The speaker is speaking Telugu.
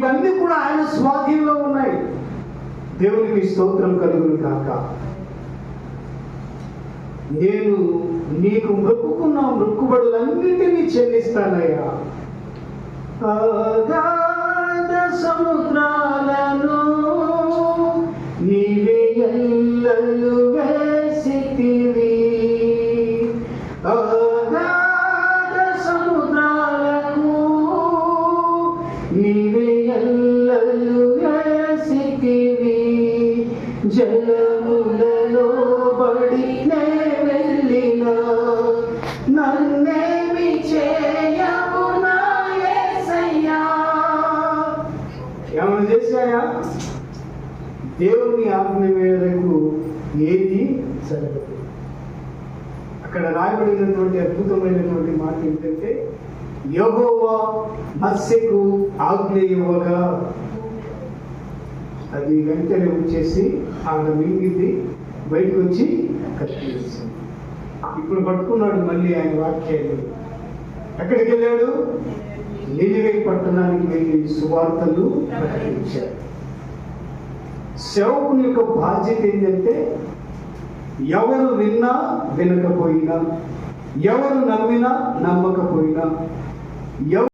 ఇవన్నీ కూడా ఆయన స్వాధీనంలో ఉన్నాయి. దేవునికి స్తోత్రం కలుగును కాక. నేను నీకు మొక్కుకున్న మొక్కుబడులన్నిటినీ చెల్లిస్తానయ్యా. అగాధ సముద్రాలను నీవే ఎల్లలు వేసితివి. అగాధ సముద్రాలకు నీవే ఎల్లలు వేసితివి. జలములలో బడినే వెళ్ళినా నన్నేమి చేయవు నా యేసయ్యా. ఏమైనా చేశాయా? దేవుని ఆజ్ఞ మేరకు ఏది జరగదు. అక్కడ రాయబడినటువంటి అద్భుతమైనటువంటి మాట ఏంటంటే, యెహోవా మత్స్యకు ఆజ్ఞ ఇవ్వగా అది వెంటనే వచ్చేసి ఆమె మింగింది, బయటకు వచ్చి కట్టేసింది. ఇప్పుడు పట్టుకున్నాడు మళ్ళీ ఆయన వాక్యాన్ని. ఎక్కడికి వెళ్ళాడు? నినివే పట్టణానికి వెళ్ళి సువార్తలు ప్రకటించాడు. సేవకుని యొక్క బాధ్యత ఏంటంటే, ఎవరు విన్నా వినకపోయినా, ఎవరు నమ్మినా నమ్మకపోయినా,